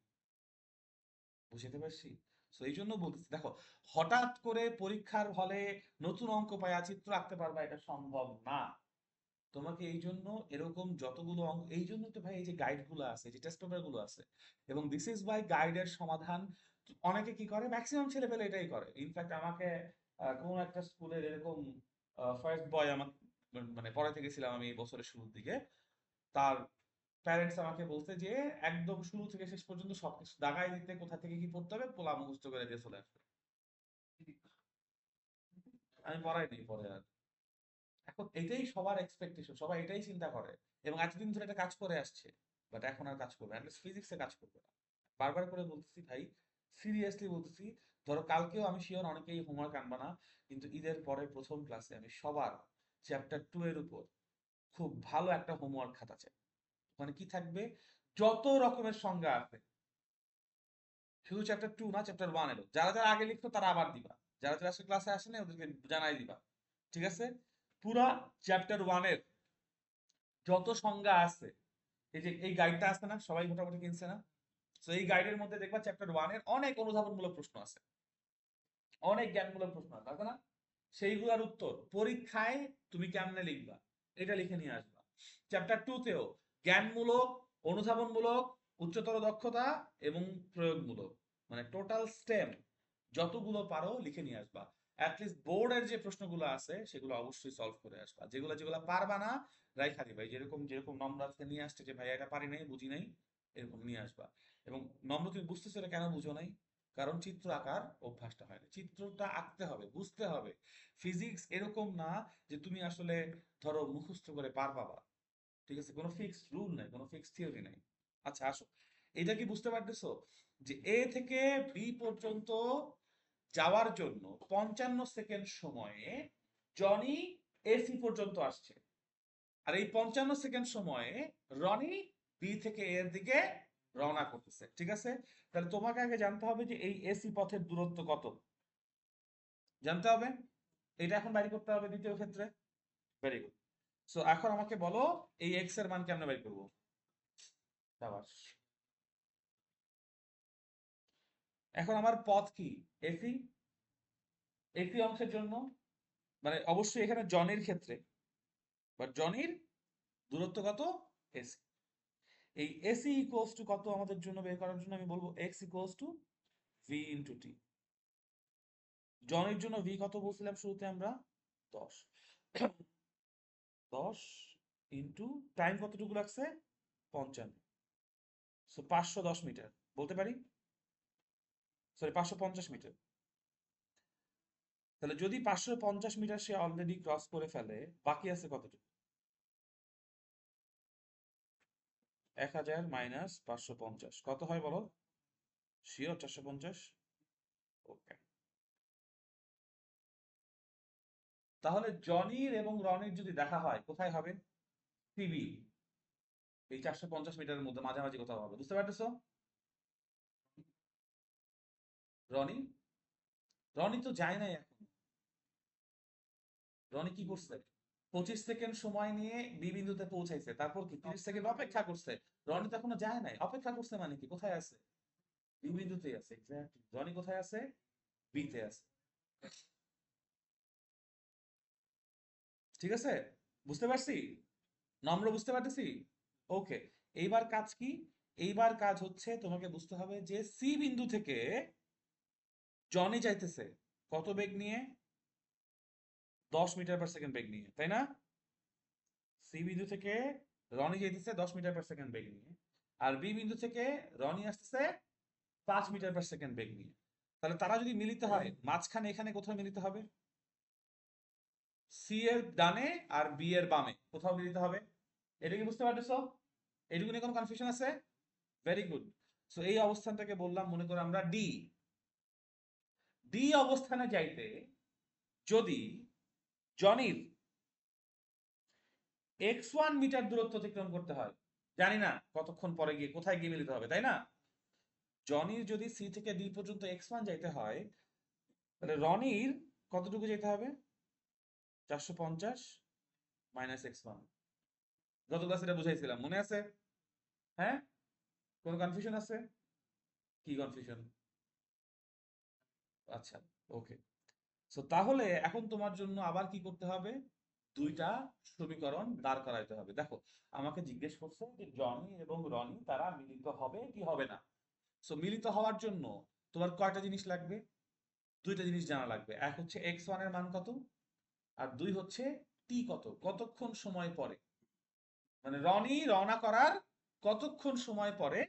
বুঝতে পারছি। তো এই জন্য বলতেছি, দেখো, হঠাৎ করে পরীক্ষার হলে নতুন অঙ্ক পায়া চিত্র আঁকতে পারবা, এটা সম্ভব না। তোমাকে এই জন্য এরকম যতগুলো অঙ্ক, এই জন্য তো ভাই এই যে গাইড গুলো আছে, যে টেস্ট পেপার গুলো আছে, এবং দিস ইজ বাই গাইডের সমাধান, অনেকে কি করে, ম্যাক্সিমাম ছেলে পেলে এটাই করে। ইনফ্যাক্ট আমাকে কোন একটা স্কুলের এরকম ফার্স্ট বয় আমার, মানে পড়াতে গেছিলাম আমি এই বছরের শুরুর দিকে, তার প্যারেন্টস আমাকে বলতে যে একদম শুরু থেকে শেষ পর্যন্ত সবকিছু দাগাই দিতে, কোথা থেকে কি পড়তে হবে পোলা মুখস্থ করে দিয়ে চলে আসবে। আমি পড়াই দিই পরে আর। এখন এটাই সবার এক্সপেকটেশন, সবাই এটাই চিন্তা করে, এবং এতদিন ধরে এটা কাজ করে আসছে, বাট এখন আর কাজ করবে, অ্যাটলিস্ট ফিজিক্সে কাজ করবে না। বারবার করে বলতেছি ভাই, সিরিয়াসলি বলতেছি, ধরো কালকেও আমি শিওর অনেকেই হোমওয়ার্ক আনবা না, কিন্তু ঈদের পরে প্রথম ক্লাসে আমি সবার চ্যাপ্টার 2 এর উপর খুব ভালো একটা হোমওয়ার্ক খাতা চাই। ওখানে কি থাকবে, যত রকমের সংজ্ঞা আছে, শুধু চ্যাপ্টার 2 না, চ্যাপ্টার 1 এরও, যারা যারা আগে লিখতো তারা আবার দিবা, যারা যারা আজকে ক্লাসে আসে না ওদেরকে জানাই দিবা, ঠিক আছে? পুরা চ্যাপ্টার 1 এর যত সংজ্ঞা আছে, এই যে এই গাইডটা আছে না, সবাই মোটামুটি কিনছে না? তো এই গাইডের মধ্যে দেখবা চ্যাপ্টার 1 এর অনেক অনুধাবনমূলক প্রশ্ন আছে, অনেক জ্ঞানমূলক প্রশ্ন আছে, আছে না? সেইগুলোর উত্তর পরীক্ষায় তুমি কেমনে লিখবা, এটা লিখে নিয়ে আসবা। চ্যাপ্টার 2 তেও জ্ঞানমূলক, অনুধাবনমূলক, উচ্চতর দক্ষতা এবং প্রয়োগমূলক, মানে টোটাল স্টেম যতগুলো পারো লিখে নিয়ে আসবা। অ্যাটলিস্ট বোর্ডের যে প্রশ্নগুলো আছে সেগুলো অবশ্যই সলভ করে আসবা, যেগুলো যেগুলো পারবা না রাইখা দিবা, এই যেরকম যেরকম নম্র আজকে নিয়ে আসছে যে ভাই এটা পারি নাই, বুঝি নাই, এরকম নিয়ে আসবা। এবং নম্র, তুমি বুঝতেছো এটা কেন বুঝো নাই? কারণ চিত্র আঁকার অভ্যাসটা হয় না, চিত্রটা আঁকতে হবে, বুঝতে হবে। ফিজিক্স এরকম না যে তুমি আসলে ধরো মুখস্থ করে পার পাবা, ঠিক আছে? কোনো ফিক্সড রুল নাই, কোনো ফিক্সড থিওরি নাই। আচ্ছা আসো, এটা কি বুঝতে পারতেছো যে এ থেকে বি পর্যন্ত যাওয়ার জন্য 55 সেকেন্ড সময়ে জনি এসি পর্যন্ত আসছে, আর এই 55 সেকেন্ড সময়ে রনি বি থেকে এর দিকে রওনা করতেছে, ঠিক আছে? তাহলে তোমাকে আগে জানতে হবে যে এই এসি পথের দূরত্ব কত, জানতে হবে। এটা এখন বাইর করতে হবে দ্বিতীয় ক্ষেত্রে। Very good. সো এখন আমাকে বলো, এই এক্স এর মান কেমনে বাইর করবো? সাবাস। এখন আমার পথ কি? এসি। এসি অংশের জন্য, মানে অবশ্যই এখানে জনির ক্ষেত্রে, বাট জনির দূরত্ব কত? এসি। এই এসি ইকুয়ালস টু কত আমাদের জন্য বের করার জন্য আমি বলবো X equals to V into T. জনের জন্য ভি কত বলছিলাম শুরুতে আমরা? 10। 10 ইন্টু টাইম কতটুকু লাগছে? 55। সো 510 মিটার বলতে পারি, সরি 550 মিটার। তাহলে যদি 550 মিটার সে অলরেডি ক্রস করে ফেলে, বাকি আছে কতটুকু? 1000 মাইনাস 550 কত হয় বলো? শিওর 450? ওকে। তাহলে জনির এবং রনির যদি দেখা হয় কোথায় হবে? সিবি, এই 450 মিটারের মধ্যে মাঝামাঝি কোথাও হবে, বুঝতে পারতেছো? রনি, রনি তো যায় নাই এখন। রনি কি করছে? 25 সেকেন্ড সময় নিয়ে বি বিন্দুতে পৌঁছাইছে, তারপর কি 30 সেকেন্ড অপেক্ষা করছে। রনি তো এখনো যায় নাই, অপেক্ষা করছে মানে কি, কোথায় আছে? বি বিন্দুতেই আছে, এক্স্যাক্টলি। রনি কোথায় আছে? বি তে আছে। ঠিক আছে, বুঝতে পারছি? নম্র বুঝতে পারতেছি? ওকে। এইবার কাজ কি? এইবার কাজ হচ্ছে তোমাকে বুঝতে হবে যে সি বিন্দু থেকে জনি যাইতেছে কত বেগ নিয়ে? 10 মিটার পার সেকেন্ড বেগ নিয়ে, তাই না? সি বিন্দু থেকে রনি যাইতেছে 10 মিটার পার সেকেন্ড বেগ নিয়ে, আর বি বিন্দু থেকে রনি আসতেছে 5 মিটার পার সেকেন্ড বেগ নিয়ে। তাহলে তারা যদি মিলিত হয়, মাঝখানে এখানে কোথাও মিলিত হবে, সি এর ডানে আর বি এর বামে কোথাও মিলিত হবে। এটা কি বুঝতে পারতেছো? এটুকু নিয়ে কোনো কনফিউশন আছে? Very good. সো এই অবস্থানটাকে বললাম মনে করো আমরা ডি। ডি অবস্থানে যাইতে যদি জনির x1 মিটার দূরত্ব অতিক্রম করতে হয়, জানি না কতক্ষণ পরে গিয়ে কোথায় গিয়ে মিলিত হবে, তাই না? জনির যদি সি থেকে ডি পর্যন্ত x1 যাইতে হয়, তাহলে রনির কতটুকু যেতে হবে? 450 মাইনাস x1। গত ক্লাসে এটা বুঝাইছিলাম, মনে আছে? হ্যাঁ, কোনো কনফিউশন আছে? কি কনফিউশন? আচ্ছা, ওকে। সো তাহলে এখন তোমার জন্য আবার কি করতে হবে? দুইটা সমীকরণ দাঁড় করাইতে হবে। দেখো, আমাকে জিজ্ঞেস করছে যে জনি এবং রনি তারা মিলিত হবে কি হবে না। সো মিলিত হওয়ার জন্য তোমার কয়টা জিনিস লাগবে? দুইটা জিনিস জানা লাগবে। এক হচ্ছে x1 এর মান কত, আর দুই হচ্ছে টি কত, কতক্ষণ সময় পরে, মানে রনি রওনা করার কতক্ষণ সময় পরে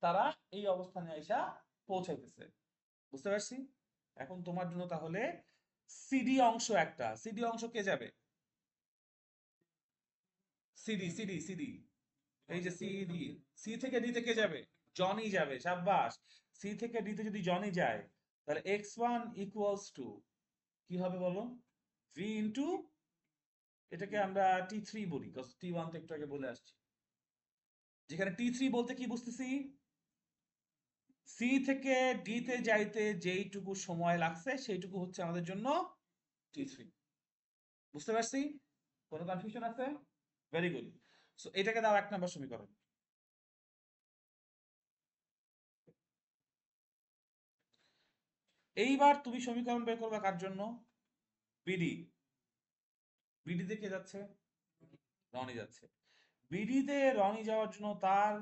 তারা এই অবস্থানে আইসা পৌঁছাইতেছে। বুঝতে পারছি? এখন তোমার জন্য তাহলে সিডি অংশ, একটা সিডি অংশ কে যাবে? সিডি সিডি সিডি, এই যে সিডি, সি থেকে ডি তে কে যাবে? জনি যাবে, সাব্বাস। সি থেকে ডি তে যদি জনি যায়, তাহলে x1 ইকুয়ালস টু কি হবে বলো? ভি ইন্টু, এটাকে আমরা টি3 বলি, টি1 তো একটু আগে বলে আসছি। যেখানে টি3 বলতে কি বুঝতেছি? সি থেকে ডি তে যাইতে যেইটুকু সময় লাগছে সেইটুকু হচ্ছে আমাদের জন্য টি3। বুঝতে পারছি? কোনো কনফিউশন আছে? Very good. সো এটাকে দাও 1 নম্বর সমীকরণ। এইবার তুমি সমীকরণ বের করবে কার জন্য? বিডি। বিডি তে কে যাচ্ছে? রনি যাচ্ছে। বিডি তে রনি যাওয়ার জন্য তার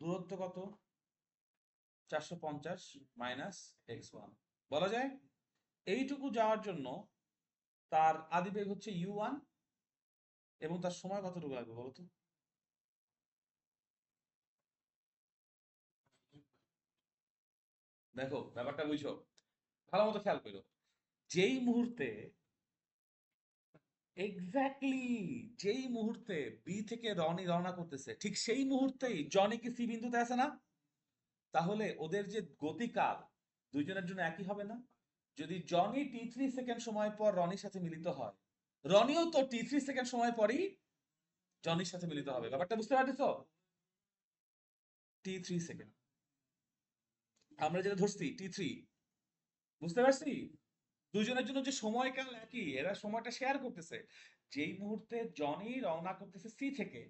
দূরত্ব কত? 450 মাইনাস x1 বলা যায়। এইটুকু যাওয়ার জন্য তার আদিবেগ হচ্ছে u1, এবং তার সময় কতটুকু লাগবে বলো তো? দেখো ব্যাপারটা বুঝো, ভালো মতো খেয়াল করো। যেই মুহূর্তে, এক্স্যাক্টলি যেই মুহূর্তে বি থেকে রনি রওনা করতেছে, ঠিক সেই মুহূর্তেই জনি কি সি বিন্দুতে আছে না? তাহলে ওদের যে গতিকাল দুইজনের জন্য একই হবে না? যদি জনি টি3 সেকেন্ড সময় পর রনির সাথে মিলিত হয়, রনিও তো টি3 সেকেন্ড সময় পরই জনির সাথে মিলিত হবে। ব্যাপারটা বুঝতে পারতেছো? টি3 সেকেন্ড, আমরা যেটা ধরছি টি3, বুঝতে পারছি? দুজনের জন্য যে সময়কাল একই, এরা সময়টা শেয়ার করতেছে। যেই মুহূর্তে জনি রওনা করতেছে সি থেকে,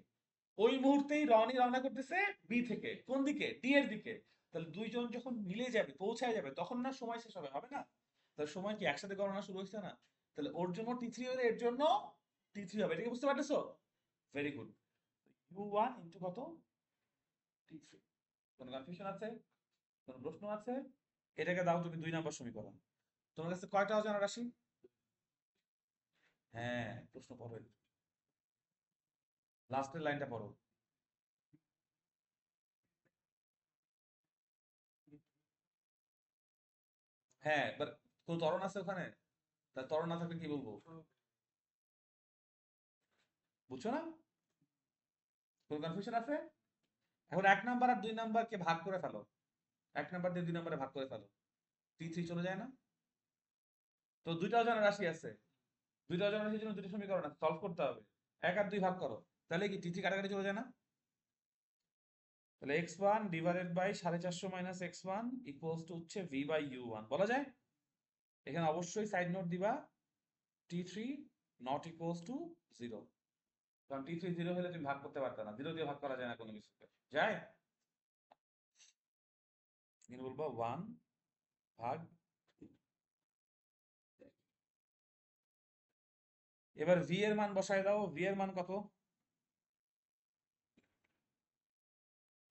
ওই মুহূর্তেই রনি রওনা করতেছে বি থেকে। কোন দিকে? ডি এর দিকে। তাহলে দুইজন যখন মিলে যাবে, পৌঁছায় যাবে, তখন না সময় শেষ হবে, হবে না? তাহলে সময় কি একসাথে গণনা শুরু হচ্ছে না? তাহলে ওর জন্য টি3 হলে এর জন্য টি3 হবে। এটা কি বুঝতে পারতেছো? Very good. u1 ইন্টু কত? টি3। কোনো কনফিউশন আছে? কোনো প্রশ্ন আছে? এটাকে দাও তুমি 2 নম্বর সমীকরণ। তোমার কাছে কয়টা অজানা রাশি? হ্যাঁ, প্রশ্ন পড়ো, লাস্টের লাইনটা পড়ো। হ্যাঁ, বাট কোন ত্বরণ আছে ওখানে? তা ত্বরণ না থাকলে কি বলবো? বুঝছো না? কোন কনফিউশন আছে? এখন 1 নাম্বার আর 2 নাম্বারকে ভাগ করে ফেলো। 1 নাম্বার দিয়ে 2 নাম্বারে ভাগ করে ফেলো। টি3 চলে যায় না? তো দুইটা অজানা রাশি আছে। দুইটা অজানা রাশির জন্য দুটো সমীকরণ আছে, সলভ করতে হবে। 1 আর 2 ভাগ করো, তাহলে কি টি3 কাটাকাটি চলে যায় না? তাহলে x1 divided by 450 minus x1 equals to হচ্ছে v বাই u1 বলা যায়। এখানে অবশ্যই সাইড নোট দিবা, টি3 নট ইকুয়ালস টু 0। কারণ টি3 0 হলে তুমি ভাগ করতে পারতে না, 0 দিয়ে ভাগ করা যায় না কোনো কিছুকে। যায়? এখানে বলবো 1 ভাগ। এবার ভি এর মান বসায় দাও। ভি এর মান কত?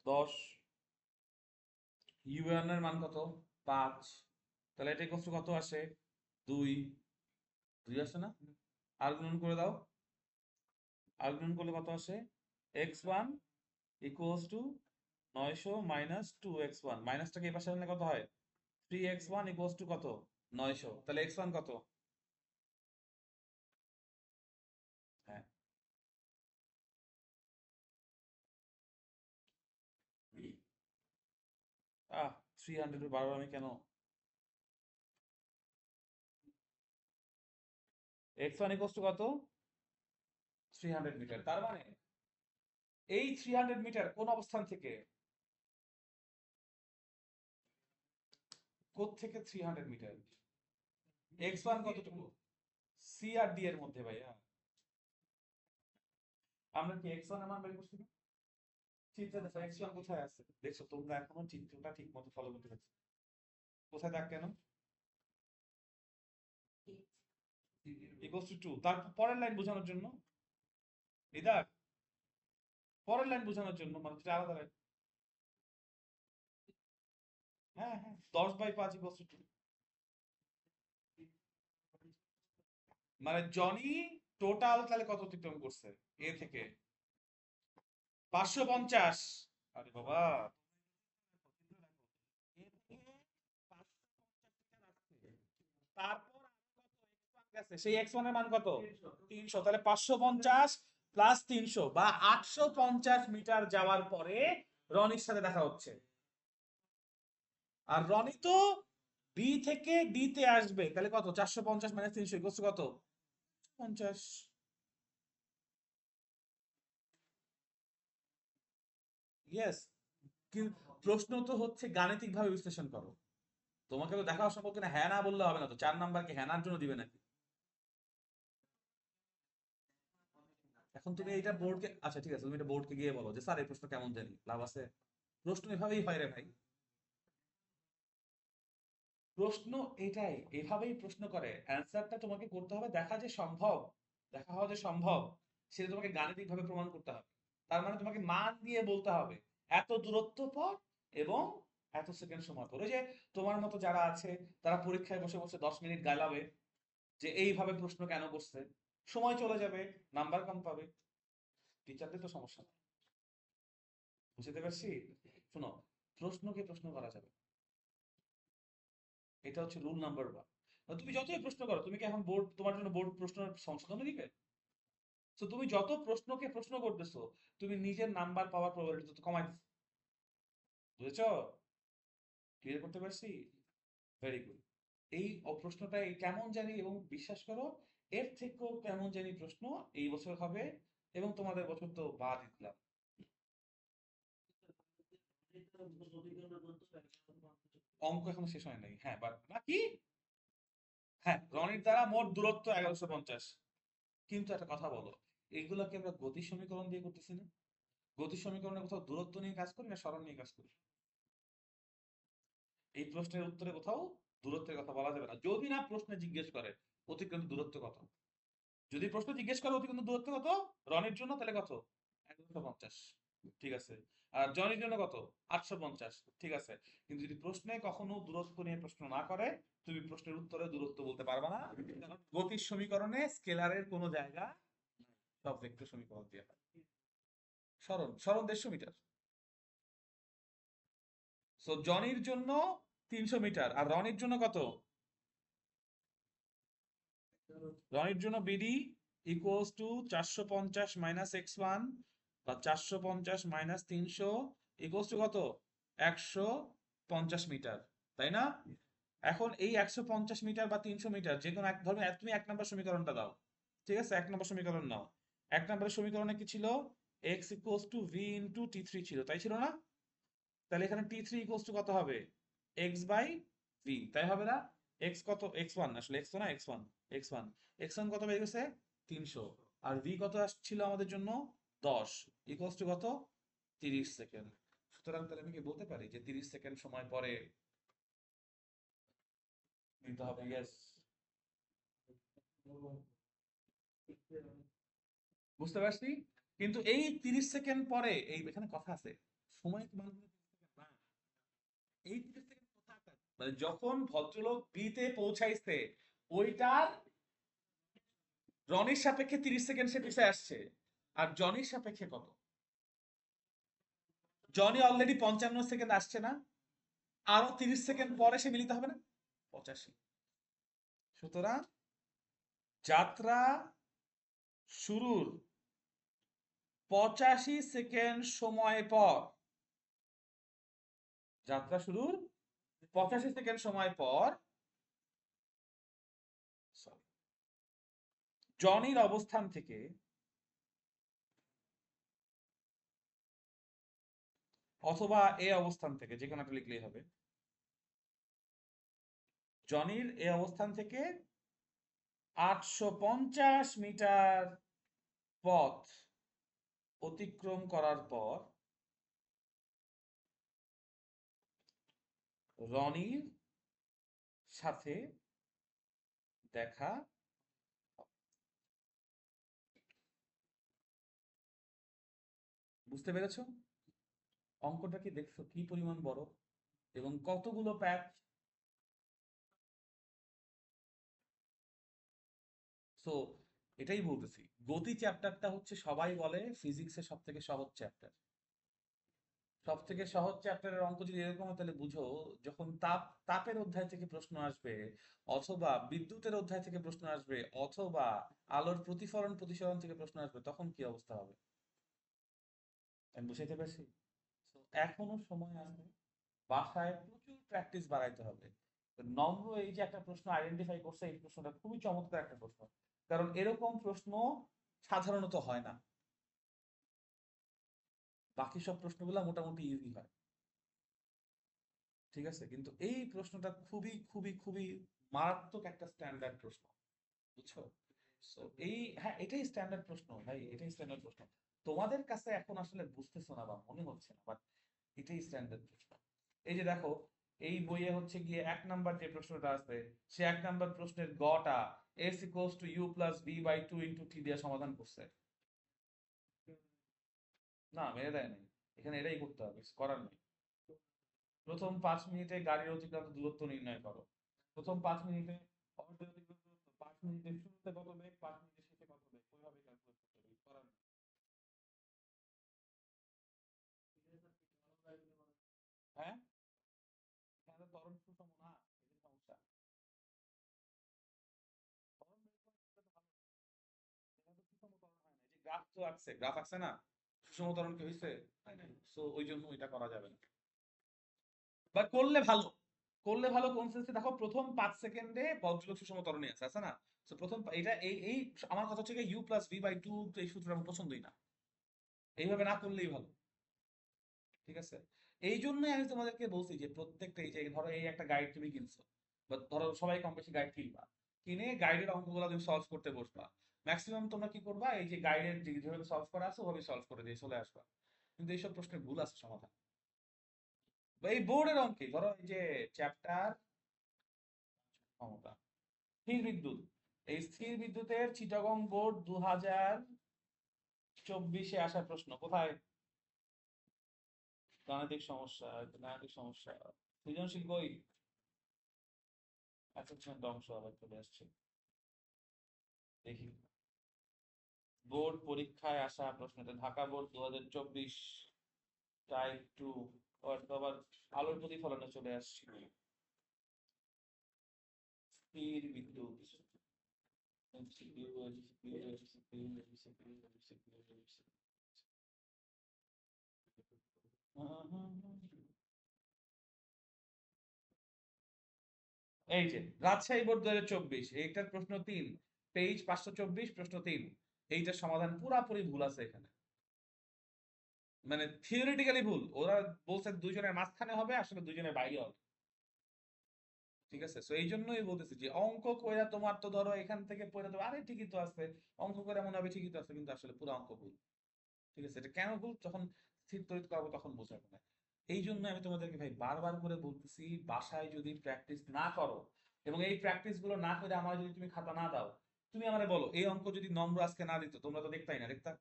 10। ইউ1 এর মান কত? 5। তাহলে এটা কষ্ট কত আসে? 2। 2 আসে না? আর গুণন করে দাও। আর গুণন করলে কত আসে? x1 equals two 900 minus 2x1, মাইনাসটাকে এই পাশে আনলে কত হয়? 3x1 ইকুয়ালস টু কত? 900। তাহলে x1 কত? হ্যাঁ, 300 বারবার আমি কেন? x1 ইকুয়ালস টু কত? 300 মিটার। তার মানে এই 300 মিটার কোন অবস্থান থেকে? কোথ থেকে 300 মিটার? x1 কতটুকু? সি আর ডি এর মধ্যে ভাইয়া। আমরা কি x1 এর মান বের করছি না? চিত্রে দেখো x1 কোথায় আছে? দেখছো তোমরা এখনো চিত্রটা ঠিক মতো ফলো করতে পারছো? কোথায় দাগ কেন? ইকুয়ালস টু 2, তার পরের লাইন বোঝানোর জন্য। এই দাগ পরের লাইন বোঝানোর জন্য, মানে যেটা আলাদা লাইন। হ্যাঁ হ্যাঁ, 10/5 ইকুয়ালস টু 2। মানে জনি টোটাল তাহলে কত অতিক্রম করছে এ থেকে? 550। আরে বাবা, এ থেকে 550 মিটার আসছে। তারপর আর কত x1 গেছে, সেই x1 এর মান কত? 300। তাহলে 550 প্লাস 300 বা 850 মিটার যাওয়ার পরে রনির সাথে দেখা হচ্ছে। আর রনি তো বি থেকে ডি তে আসবে, তাহলে কত? 450 মাইনাস 300 ইকুয়ালস টু কত? 50। ইয়েস। প্রশ্ন তো হচ্ছে গাণিতিক ভাবে বিশ্লেষণ করো। তোমাকে তো দেখা সম্ভব কিনা হ্যাঁ না বললে হবে না, তো 4 নাম্বার কি হ্যাঁ নার জন্য দিবে নাকি? এখন তুমি এইটা বোর্ডকে, আচ্ছা ঠিক আছে, তুমি এটা বোর্ডকে গিয়ে বলো যে স্যার এই প্রশ্ন কেমন জানি, লাভ আছে? প্রশ্ন এভাবেই হয় রে ভাই। প্রশ্ন এটাই, এভাবেই প্রশ্ন করে, অ্যান্সারটা তোমাকে করতে হবে দেখা যে সম্ভব, দেখা হওয়া যে সম্ভব, সেটা তোমাকে গাণিতিক ভাবে প্রমাণ করতে হবে। তার মানে তোমাকে মান দিয়ে বলতে হবে এত দূরত্ব পর এবং এত সেকেন্ড সময় পর। ওই যে তোমার মতো যারা আছে, তারা পরীক্ষায় বসে বসে 10 মিনিট গালাবে যে এইভাবে প্রশ্ন কেন করছে, সময় চলে যাবে, নাম্বার কম পাবে, টিচারদের তো সমস্যা নেই। বুঝতে পারছি? শোনো, প্রশ্নকে প্রশ্ন করা যাবে, এটা হচ্ছে রুল নাম্বার 1। তুমি যতই প্রশ্ন করো, তুমি কি এখন বোর্ড তোমার জন্য বোর্ড প্রশ্ন সংশোধন দিবে? তো তুমি যত প্রশ্নকে প্রশ্ন করতেছো, তুমি নিজের নাম্বার পাওয়ার প্রবাবিলিটি তো কমাই দিচ্ছ। বুঝেছো? ক্লিয়ার করতে পারছি? Very good. এই প্রশ্নটা এই কেমন জানি, এবং বিশ্বাস করো এর থেকেও কেমন জানি প্রশ্ন এই বছর হবে, এবং তোমাদের বছর তো বাদ দিলাম। অঙ্ক এখনো শেষ হয় নাই, হ্যাঁ, বাট নাকি? হ্যাঁ, রনির দ্বারা মোট দূরত্ব 1150। কিন্তু একটা কথা বলো, এইগুলোকে আমরা গতি সমীকরণ দিয়ে করতেছি না? গতি সমীকরণে কোথাও দূরত্ব নিয়ে কাজ করি না সরণ নিয়ে কাজ করি? এই প্রশ্নের উত্তরে কোথাও দূরত্বের কথা বলা যাবে না, যদি না প্রশ্নে জিজ্ঞেস করে অতিক্রান্ত দূরত্ব কত। যদি প্রশ্ন জিজ্ঞেস করে অতিক্রান্ত দূরত্ব কত রনির জন্য, তাহলে কত? 1150। ঠিক আছে। আর জনির জন্য কত? 850। ঠিক আছে। কিন্তু যদি প্রশ্নে কখনো দূরত্ব নিয়ে প্রশ্ন না করে, তুমি প্রশ্নের উত্তরে দূরত্ব বলতে পারবে না, কারণ গতির সমীকরণে স্কেলারের কোনো জায়গা নাই। সব ভেক্টর সমীকরণ দিয়ে হয়। সরণ সরণ 150 মিটার। সো জনির জন্য 300 মিটার, আর রনির জন্য কত? রনির জন্য BD equals to 450 minus x1 বা 450 মাইনাস 300 ইকুয়ালস টু কত? 150 মিটার, তাই না? এখন এই 150 মিটার বা 300 মিটার যে কোনো এক, ধরো তুমি 1 নম্বর সমীকরণটা দাও। ঠিক আছে, 1 নম্বর সমীকরণ নাও। 1 নম্বরের সমীকরণে কি ছিল? x equals to V into T three ছিল, তাই ছিল না? তাহলে এখানে টি থ্রি ইকুয়ালস টু কত হবে? এক্স বাই ভি, তাই হবে না? এক্স কত? এক্স ওয়ান, আসলে এক্স তো না, এক্স ওয়ান। এক্স ওয়ান কত বের গেছে? 300। আর ভি কত আসছিল আমাদের জন্য? 10। ইকুয়ালস টু কত? 30 সেকেন্ড। সুতরাং তাহলে আমি কি বলতে পারি যে 30 সেকেন্ড সময় পরে নিতে হবে? ইয়েস। বুঝতে পারছি। কিন্তু এই 30 সেকেন্ড পরে, এই এখানে কথা আছে, সময় কি মানে 30 সেকেন্ড না, এই 30 সেকেন্ড কোথাকার, মানে যখন ভদ্রলোক বি তে পৌঁছাইছে, ওইটার রনির সাপেক্ষে 30 সেকেন্ড সে পিছায় আসছে। আর জনির সাপেক্ষে কত? জনি অলরেডি 55 সেকেন্ড আসছে না? আরো 30 সেকেন্ড পরে সে মিলিত হবে না? 85। সুতরাং যাত্রা শুরুর 85 সেকেন্ড সময় পর, যাত্রা শুরুর 85 সেকেন্ড সময় পর, sorry, জনির অবস্থান থেকে অথবা এ অবস্থান থেকে, যে কোনো একটা লিখলেই হবে। জনির এ অবস্থান থেকে 850 মিটার পথ অতিক্রম করার পর রনির সাথে দেখা। বুঝতে পেরেছো? অঙ্কটা কি দেখছো কি পরিমাণ বড় এবং কতগুলো প্যাচ? সো এটাই বলতেছি, গতি চ্যাপ্টারটা হচ্ছে সবাই বলে ফিজিক্সের সব থেকে সহজ চ্যাপ্টার। সব থেকে সহজ চ্যাপ্টারের অঙ্ক যদি এরকম হয় তাহলে বুঝো, যখন তাপের অধ্যায় থেকে প্রশ্ন আসবে, অথবা বিদ্যুতের অধ্যায় থেকে প্রশ্ন আসবে, অথবা আলোর প্রতিফলন প্রতিসরণ থেকে প্রশ্ন আসবে, তখন কি অবস্থা হবে? আমি বুঝাইতে পারছি? So, এখনো সময় আছে, বাসায় প্রচুর প্র্যাকটিস বাড়াইতে হবে। তো নম্র এই যে একটা প্রশ্ন আইডেন্টিফাই করছে, এই প্রশ্নটা খুবই চমৎকার একটা প্রশ্ন, কারণ এরকম প্রশ্ন সাধারণত হয় না। বাকি সব প্রশ্নগুলো মোটামুটি ইজি হয়, ঠিক আছে, কিন্তু এই প্রশ্নটা খুবই খুবই খুবই মারাত্মক একটা স্ট্যান্ডার্ড প্রশ্ন, বুঝছো? So, হ্যাঁ, এটাই স্ট্যান্ডার্ড প্রশ্ন ভাই, এটাই স্ট্যান্ডার্ড প্রশ্ন। তোমাদের কাছে এখন আসলে বুঝতেছো না বা মনে হচ্ছে না, বাট এটাই স্ট্যান্ডার্ড প্রশ্ন। এই যে দেখো, এই বইয়ে হচ্ছে গিয়ে 1 নাম্বার যে প্রশ্নটা আছে, সে 1 নাম্বার প্রশ্নের গটা s equals to you plus B by two into T দিয়ে সমাধান করছে। না, মেরে দেয় নাই। এখানে এটাই করতে হবে, কিছু করার নেই। প্রথম 5 মিনিটে গাড়ির অতিক্রান্ত দূরত্ব নির্ণয় করো। প্রথম 5 মিনিটে অর্ধেক অতিক্রান্ত দূরত্ব, 5 মিনিটের শুরুতে কত বেগ, 5 মিনিটের শেষে কত বেগ, ওইভাবে ক্যালকুলেট করতে হবে, কিছু করার নেই। হ্যাঁ, এখানে তো ত্বরণ সুষম না, এটাই সমস্যা। ত্বরণ বের করে করলে তো ভালো। এখানে তো সুষম ত্বরণ হয় না, এই যে গ্রাফ তো আঁকছে, গ্রাফ আঁকছে না, সুষম ত্বরণ কি হয়েছে? হয় নাই। সো ওই জন্য এটা করা যাবে না, বা করলে ভালো। করলে ভালো কোন সেন্সে, দেখো প্রথম 5 সেকেন্ডে ভদ্রলোক সুষম ত্বরণে আছে, আছে না? তো প্রথম এটা এই আমার কথা হচ্ছে u plus v by two, এই সূত্রটা আমার পছন্দই না, এইভাবে না করলেই ভালো, ঠিক আছে? এই জন্যই আমি তোমাদেরকে বলছি যে প্রত্যেকটা, এই যে ধরো এই একটা গাইড তুমি কিনছো, বা ধরো সবাই কম বেশি গাইড কিনবা, কিনে গাইডের অঙ্কগুলো তুমি সলভ করতে বসবা। ম্যাক্সিমাম তোমরা কি করবা, এই যে গাইডের যেভাবে সলভ করা আছে ওভাবে সলভ করে দিয়ে চলে আসবা, কিন্তু এইসব প্রশ্নের ভুল আছে সমাধান। বা এই বোর্ডের অঙ্কে ধরো এই যে চ্যাপ্টার ক্ষমতা, স্থির বিদ্যুৎ, এই স্থির বিদ্যুতের চিটাগং বোর্ড 2024-এ আসা প্রশ্ন কোথায়? গাণিতিক সমস্যা, গাণিতিক সমস্যা, সৃজনশীল বই, অ্যাসেসমেন্ট অংশ আবার চলে আসছে। দেখি, বোর্ড পরীক্ষায় আসা প্রশ্নটা ঢাকা বোর্ড 2024 টাইপ 2, আবার আলোর প্রতিফলনে চলে আসছে। স্থির বিদ্যুৎ, এই যে রাজশাহী বোর্ড 2024, এইটার প্রশ্ন 3, পেজ 524, প্রশ্ন 3, এইটার সমাধান পুরাপুরি ভুল আছে এখানে, মানে থিওরিটিক্যালি ভুল। ওরা বলছে দুজনের মাঝখানে হবে, আসলে দুজনের বাইরে হবে, ঠিক আছে? সো এই জন্যই বলতেছি যে অঙ্ক কইরা তোমার তো ধরো এখান থেকে পড়ে তো আরে ঠিকই তো আছে, অঙ্ক করে মনে হবে ঠিকই তো আছে, কিন্তু আসলে পুরো অঙ্ক ভুল, ঠিক আছে? এটা কেন ভুল, যখন স্থির তড়িৎ করবো তখন বোঝাবো না। এই জন্য আমি তোমাদেরকে ভাই বারবার করে বলতেছি, বাসায় যদি প্র্যাকটিস না করো, এবং এই প্র্যাকটিস গুলো না করে আমার যদি তুমি খাতা না দাও, তুমি আমারে বলো এই অঙ্ক যদি নম্র আজকে না দিত, তোমরা তো দেখতাই না, দেখতা?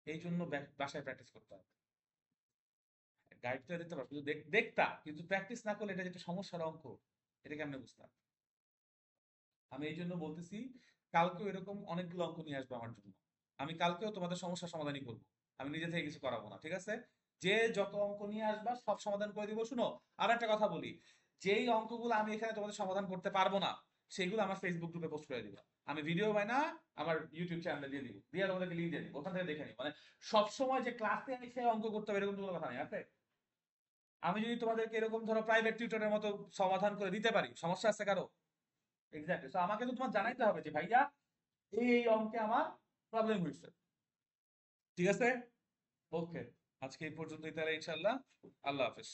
এই জন্য বাসায় প্র্যাকটিস করতে হবে। গাইডটা দিতে পারো, কিন্তু দেখতা, কিন্তু প্র্যাকটিস না করলে এটা যেটা সমস্যার অঙ্ক, এটা কেমনে বুঝতাম? আমি এই জন্য বলতেছি, কালকেও এরকম অনেকগুলো অঙ্ক নিয়ে আসবে আমার জন্য। আমি কালকেও তোমাদের সমস্যার সমাধানই করব, আমি নিজে থেকে কিছু করাবো না, ঠিক আছে? যে যত অঙ্ক নিয়ে আসবা সব সমাধান করে দিব। শুনো, আর একটা কথা বলি, যেই অঙ্কগুলো আমি এখানে তোমাদের সমাধান করতে পারবো না, সেগুলো আমার ফেসবুক গ্রুপে পোস্ট করে দিবা। আমি ভিডিও বানাই, আমার ইউটিউব চ্যানেলে দিয়ে দিব, দিয়ে তোমাদেরকে লিঙ্ক দিয়ে দিব, ওখান থেকে দেখে নিই। মানে সবসময় যে ক্লাসে এসে অঙ্ক করতে হবে এরকম কোনো কথা নেই, আছে? আমি যদি তোমাদেরকে এরকম ধরো প্রাইভেট টিউটরের মতো সমাধান করে দিতে পারি, সমস্যা আছে কারো? এক্স্যাক্টলি। তো আমাকে তো তোমার জানাইতে হবে যে ভাইয়া এই অঙ্কে আমার প্রবলেম হয়েছে, ঠিক আছে? ওকে। আজকে এই পর্যন্তই তাহলে ইনশাল্লাহ। আল্লাহ হাফেজ।